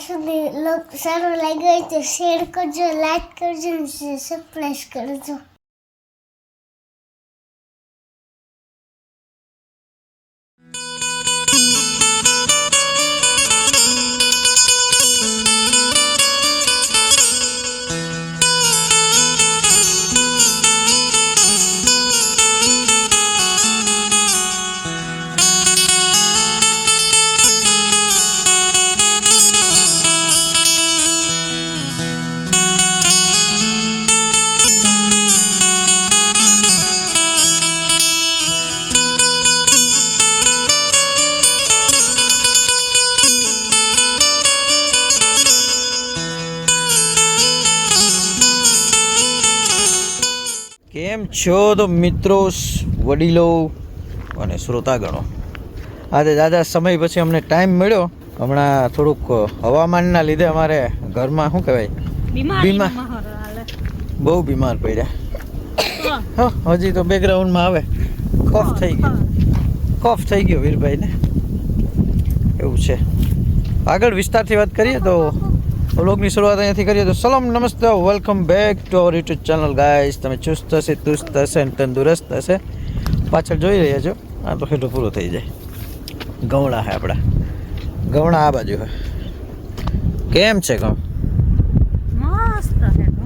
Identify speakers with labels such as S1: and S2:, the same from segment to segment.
S1: સુધી સારું લાગ્યું હોય તો શેર કરજો, લાઈક કરજો અને સબસ્ક્રાઇબ કરજો.
S2: કેમ છો તો મિત્રો, વડીલો અને શ્રોતાગણો? આજે દાદા સમય પછી અમને ટાઈમ મળ્યો. હમણાં થોડુંક હવામાનના લીધે અમારે ઘરમાં શું કહેવાય બહુ બીમાર પડ્યા. હા, હજી તો બેકગ્રાઉન્ડમાં આવે કોફ થઈ ગયો વીરભાઈને, એવું છે. આગળ વિસ્તારથી વાત કરીએ તો વ્લોગની શરૂઆત અહીંયાથી કરીએ તો સલામ નમસ્તે, welcome back to our YouTube channel guys. તમે ચુસ્ત હશે, તુસ્ત હશે અને તંદુરસ્ત હશે. પાછળ જોઈ રહ્યા છો, આ તો હેઠો પૂરો થઈ જાય. ગવણા હે આપણા, ગવણા આ બાજુ હે. કેમ છે ઘઉં?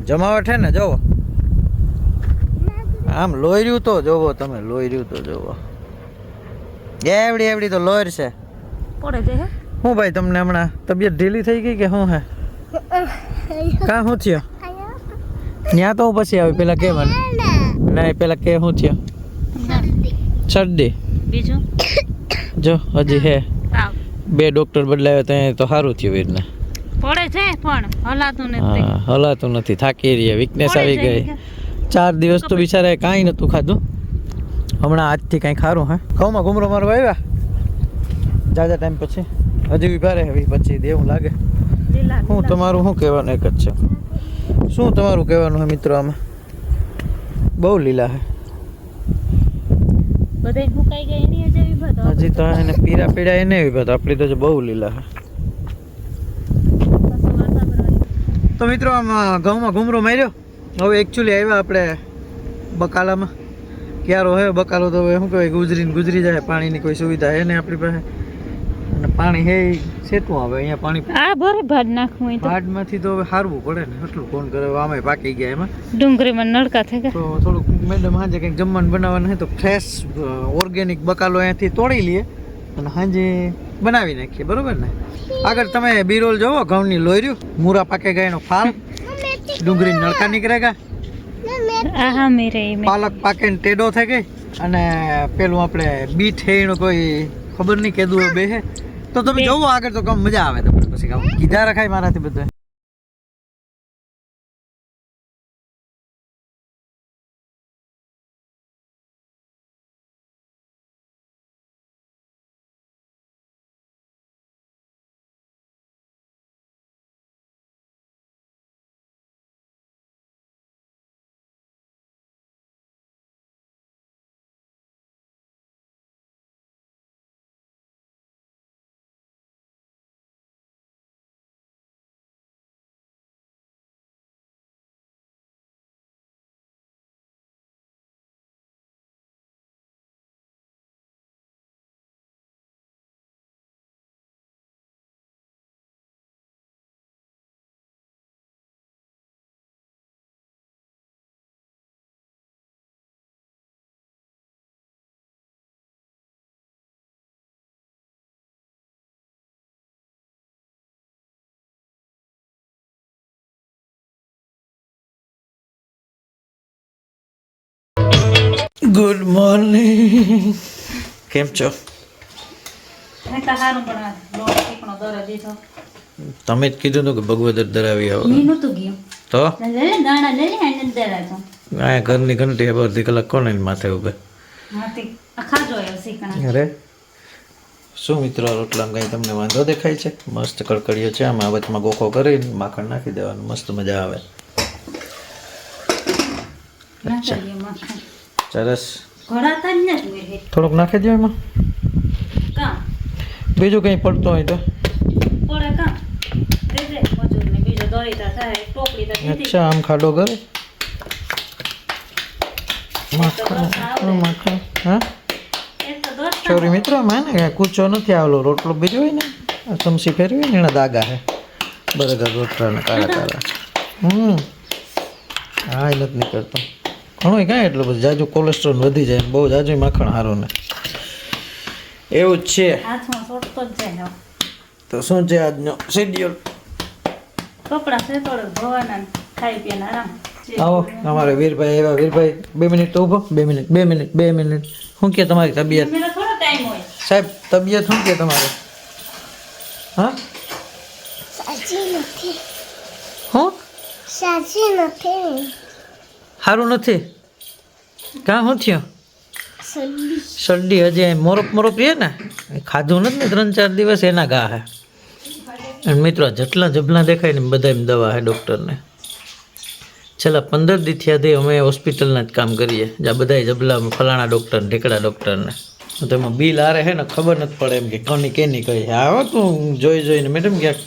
S2: જમાવટ હે ને? જોવો આમ લોહી તો જોવો તમે, લોહી તો જોવો. એવડી તો લોહી છે. હું ભાઈ તમને હમણાં તબિયત ઢીલી થઈ ગઈ કે શું હે? કા શું થયો? ત્યાં તો હું પછી આવી. પેલા કે મને નહીં, પેલા કે શું થયો? શરદી. બીજું જો હજી હે. બે ડોક્ટર બદલાયો ત્યાં તો સારું થયું વીરને.
S3: પડે છે પણ હલાતું નથી.
S2: હા, હલાતું નથી, થાકી રહ્યા, વીકનેસ આવી ગઈ. 4 દિવસ તો બિચારાએ કાંઈ નહોતું ખાધું. હમણાં આજથી કાંઈ ખારું હે. ઘઉંમાં ઘૂમરો મારવા આવ્યા જાજા ટાઈમ પછી. હજી ઉભા રહે પછી દેવું લાગે. હું તમારું શું કહેવાનું એક જ છે. શું તમારું કહેવાનું હે મિત્રો? આમાં બહુ લીલા હે. હજી તો એને પીરા પીડા એને ઉભા તો આપણી તો બહુ લીલા હે. તો મિત્રો આમ ઘઉંમાં ઘૂમરો માર્યો. હવે એકચ્યુઅલી આવ્યા આપણે બકાલામાં. ક્યારો હે બકાલો તો હવે શું કહેવાય, ગુજરી જાય. પાણીની કોઈ સુવિધા હે ને આપણી પાસે. અને પાણી હે સેટું આવે અહીંયા. પાણી
S3: આ ભરે ભાડ નાખવું હોય તો
S2: ભાડમાંથી તો હવે હારવું પડે ને. એટલું કોણ કરે? આમે પાકી ગયા એમાં
S3: ડુંગળીમાં નડકા થઈ ગયા.
S2: તો થોડુંક મેડમ સાંજે કંઈક જમવાનું બનાવવાનું હોય તો ફ્રેશ ઓર્ગેનિક બકાલો અહીંયાથી તોડી લઈએ અને સાંજે બનાવી નાખીએ, બરોબર ને? આગળ તમે બીરોલ જોવો, ઘઉંની લોયર્યું, મૂરા પાકે ગયા એનો ફાલ, ડુંગળી નળકા નીકળે ગયા, પાલક પાકે ને ટેડો થઈ ગઈ, અને પેલું આપણે બીટ હે એનો કોઈ ખબર નહીં કેદું બે હે. તો તમે જોવો આગળ તો કમ મજા આવે તમને. પછી કીધા રખાય મારાથી બધા. Good morning. કેમ છો? તમે જ કીધું હતું કે ભગવદર ધરાવી આવો. તો આ ઘરની ઘંટી અડધી કલાક કોને માથે ઉભે. અરે શું મિત્રો, રોટલામાં કઈ તમને વાંધો દેખાય છે? મસ્ત કડકડીયો છે. આમાં વચમાં ગોખો કરી માખણ નાખી દેવાનું, મસ્ત મજા આવે. સરસ. થોડુંક નાખી દો એમાં. બીજું કંઈ પડતું હોય તો
S3: ગળીતા થાય ટોપડી તો દીધી
S2: અચ્છા આમ ખાડો કરે માખણ હા
S3: એ તો દોસ્ત
S2: છોરી મિત્રો માં ને કૂચો નથી આવેલો રોટલો બીજો હોય ને આ ચમચી ફેરવી ને એના દાગા હે બરાબર રોટલા ને કાળા કાળા હા એ નથી નીકળતો ઘણો કાંઈ એટલું બધું જાજુ કોલેસ્ટ્રોલ વધી જાય બહુ જાજુ માખણ સારું ને એવું જ છે
S3: હાથમાં સોટતો જ જાય હવે.
S2: તો શું છે આજનો શેડ્યુલ
S3: કપડાં સેતોડે ભવાના ખાઈ પીને આરામ
S2: આવો અમારે વીરભાઈ એવા વીરભાઈ 2 મિનિટ તો ઊભો 2 મિનિટ શું કે તમારી તબિયત
S3: મેરા થોડો ટાઈમ હોય
S2: સાહેબ તબિયત શું કે તમારે હા
S1: સાચી નથી
S2: હું
S1: સાચી નથી
S2: સારું નથી કાં શું થયું
S1: સડી
S2: શરદી હજી મોરપ રહે ને એ ખાધું નથી ને 3-4 દિવસ એના ઘા હે અને મિત્રો જેટલા જબલા દેખાય ને બધા એમ દવા હે ડૉક્ટરને છેલ્લા 15 દી થયા તે અમે હોસ્પિટલના જ કામ કરીએ જ્યાં બધા જબલા ફલાણા ડૉક્ટર ઢીકડા ડૉક્ટરને તો એમાં બિલ આરે હે ને ખબર નથી પડે એમ કે કોની કેની કઈ આવો તું જોઈને મેડમ ક્યાંક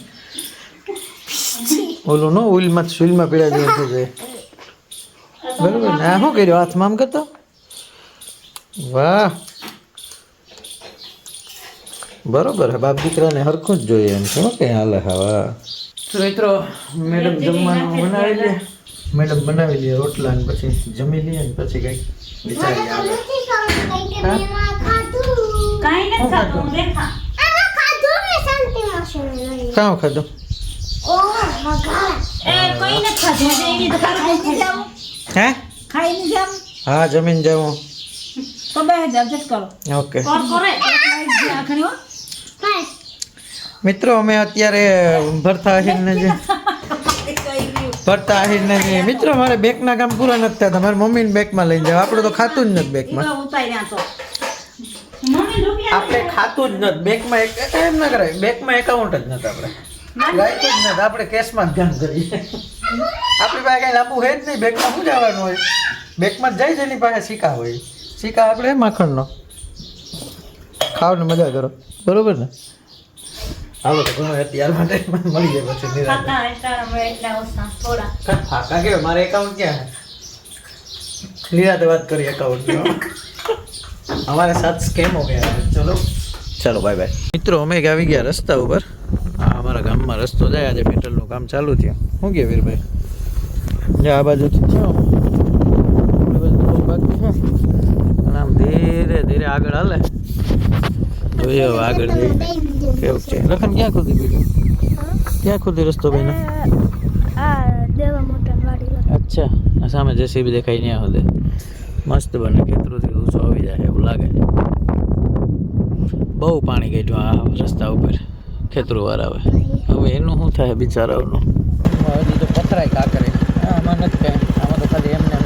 S2: ઓલું નો સુઈલમાં પીડા જેવું થઈ જાય બરાબર ને આ શું કર્યું હાથમાં આમ કરતો વાહ બરોબર હે બાપ દીકરાને હરખું જ જોઈએ એમ શું કે હાલે હા તો મિત્રો મેડમ જમવાનું બનાવી લે મેડમ બનાવી લે રોટલા ને પછી જમી લઈએ ને પછી કંઈક વિચારીએ આગળ
S1: નથી ખાવું કઈ કે મેં ખાધું
S3: કાઈ નથી ખાતું દેખા
S1: આ ખાધું ને શાંતિ માં
S2: કાં ખાધું
S1: ઓહ મગા
S3: એ કોઈ નથી ખાતું એની તો ખાઈ જાવ
S2: હે
S3: ખાઈને જાવ
S2: હા જમીન જાઉં
S3: તો બે જાવ જટ કરો
S2: ઓકે
S3: કોર કરે આખણી હો
S1: પાસ
S2: મિત્રો અમે અત્યારે ભરતા આહિરને જે ભરતા આહિરને જે મિત્રો મારે બેકના કામ પૂરા નથી થતા મારી મમ્મીને બેકમાં લઈને જાવ આપણે તો ખાતું જ નથી બેકમાં
S3: ઉતાર્યા તો મમ્મી રૂપિયા
S2: આપણે ખાતું જ નથી બેકમાં એમ ના કરાય બેકમાં એકાઉન્ટ જ નથી આપણે રાખ્યું જ નથી આપણે કેશમાં જ ધ્યાન કરીએ આપણી પાસે કાંઈ લાંબુ હોય જ નહીં બેકમાં શું જવાનું હોય બેકમાં જ જાય છે એની પાસે સિક્કા હોય સિક્કા આપણે માખણનો ખાવ ને મજા કરો બરોબર ને હાલો તો ઘણો અત્યાર માટે મળી જાય પછી નિરાંતે.
S3: ખાતા એટલા મળે એટલા ઓછા થોડા
S2: ફાકા કે મારે એકાઉન્ટ ક્યાં હે નિરાંતે વાત કરી એકાઉન્ટ हमारे साथ स्कैम हो गया है चलो चलो बाय बाय મિત્રો અમે આવી ગયા રસ્તા ઉપર આ અમારા ગામમાં રસ્તો જાય આજે પેટ્રોલનું કામ ચાલુ થયું શું કે વીરભાઈ જે આ બાજુથી થયો બાકી છે અને આમ ધીરે ધીરે આગળ હાલે જોઈએ હવે આગળ જઈએ કેવું છે લખન ક્યાં ખુદી ગયું ક્યાં ખુદી રસ્તો ભાઈને
S1: આ દેવા મોટા વાડી
S2: અચ્છા આ સામે જેસીબી દેખાય ત્યાં સુધી મસ્ત બને ખેતરોથી ઊંચો આવી જાય એવું લાગે બહુ પાણી ગયું આ રસ્તા ઉપર ખેતરો વાર આવે હવે એનું શું થાય બિચારાઓનું હજી તો પથરાય કાંકરે આમાં નથી કાંઈ આમાં તો ખાલી એમને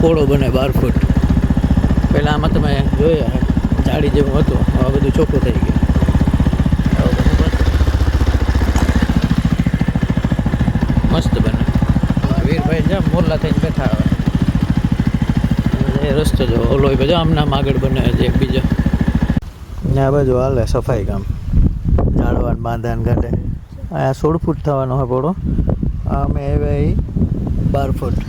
S2: પોળો બને 12 ફૂટ પહેલાં આમાં તમે જોયા જાડી જેવું હતું હવે બધું ચોખ્ખું થઈ ગયું મસ્ત બને વીરભાઈ જ્યાં મોરલા થઈને બેઠા આવે એ રસ્તો જો ઓલો બધો આમનામ આગળ બને છે એક બીજો ને આ બાજુ હાલે સફાઈ કામ ઝાડવાન બાંધાન કાઢે અહીંયા 16 ફૂટ થવાનો હોય પોળો અમે હવે 12 ફૂટ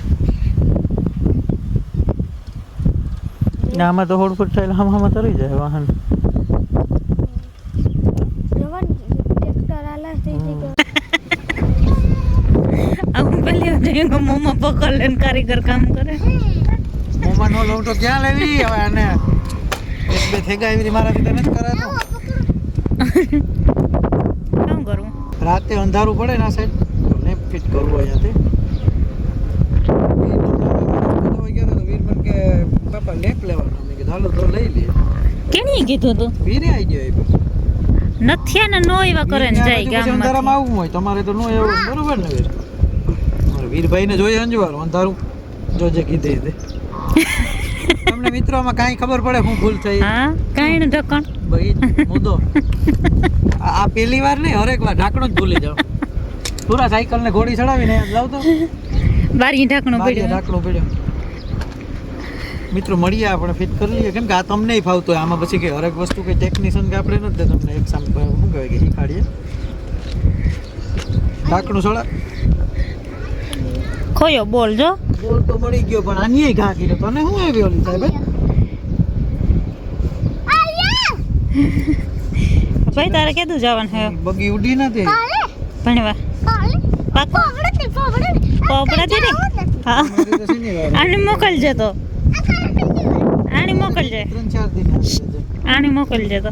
S2: ને આમાં તો 16 ફૂટ થાય હમ તરી જાય વાહન
S1: ટ્રેક્ટર આલા થઈ
S3: આવું પેલી જઈને મોમાં પકડ લઈને કારીગર કામ કરે
S2: મોમાનો લઉં તો ક્યાં લેવી હવે આને એક બે થેગા એવી મારાથી તો નથી કરાતો
S3: શું કરું
S2: રાતે અંધારું પડે ને આ સાઈડ તો નેપ ફિટ કરવું અહીંયાથી વીર મને કે પાપા નેપ લેવાનો મેં કીધું હાલો તો લઈ લઈએ
S3: કેની કીધું તું
S2: વીરે આવી ગયો
S3: નથી ને નો એવા કરે ને જાય ગામમાં
S2: અંધારામાં આવવું હોય તમારે તો નો એવું બરોબર ને વીર મારે વીરભાઈને જોઈએ અંજવાળું અંધારું જોજે કીધે તે તમને મિત્રો આમાં કાંઈ ખબર પડે હું ભૂલ થઈ
S3: હા કાઈ ને ઢકણ
S2: ભાઈ મુદ્દો આ પહેલી વાર નહીં હરેક વાર ઢાંકણું જ ભૂલી જાવ પૂરા સાયકલ ને ઘોડી ચડાવીને લાવ તો
S3: બારી ઢાંકણું પડ્યું
S2: ઢાંકણું પડ્યો મિત્રો મળીએ આપણે ફિટ કરી લઈએ કેમ કે આ તમને ફાવતું હોય આમાં પછી કે હરેક વસ્તુ કઈ ટેકનિશિયન કે આપણે નથી તમને એક સામે શું કહેવાય કે શીખાડીએ ઢાંકણું સળા
S3: ખોયો બોલ જો
S2: બોલ તો મળી ગયો પણ આની ઘા કીધો તને શું આવી ઓલી સાહેબ
S3: ભાઈ તારે કીધું જવાનું હે
S2: બગી ઉડી નથી
S3: ભણવા પાકો પોપડા દે હા
S2: મારી તો શેની વાર
S3: આને મોકલજે તો આને મોકલજે
S2: 3-4 દિન
S3: આને મોકલજે તો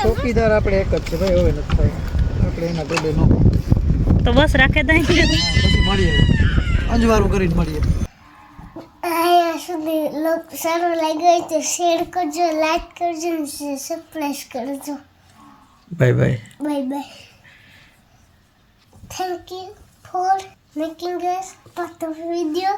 S2: ચોકીદાર આપણે એક જ છે ભાઈ હવે નથી થાય આપણે એના ગોડે નો
S3: તો બસ રાખે દઈ
S2: પછી મળીએ અંજવારું કરીને મળીએ
S1: અહીંયા સુધી સારું લાગ્યું હોય તો શેર કરજો, લાઈક કરજો ને સબસ્ક્રાઈબ કરજો.
S2: Bye bye
S1: bye bye. Thank you for making us part of video.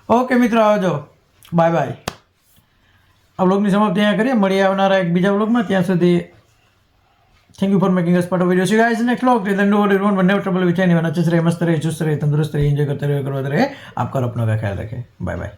S2: Okay મિત્રો આવજો બાય બાય આ વ્લોગની સમાપ્તિ અહીંયા કરીએ મળીએ આવનારા એક બીજા વ્લોગમાં ત્યાં સુધી thank you for making us part of video C guys next vlog then do what you want but never trouble with anyone अच्छे से रहे मस्त रहे चुस्त रहे तंदुरुस्त रहे एंजॉय करते रहे करवाते रहे आपका और अपनों का ख्याल रखें बाय बाय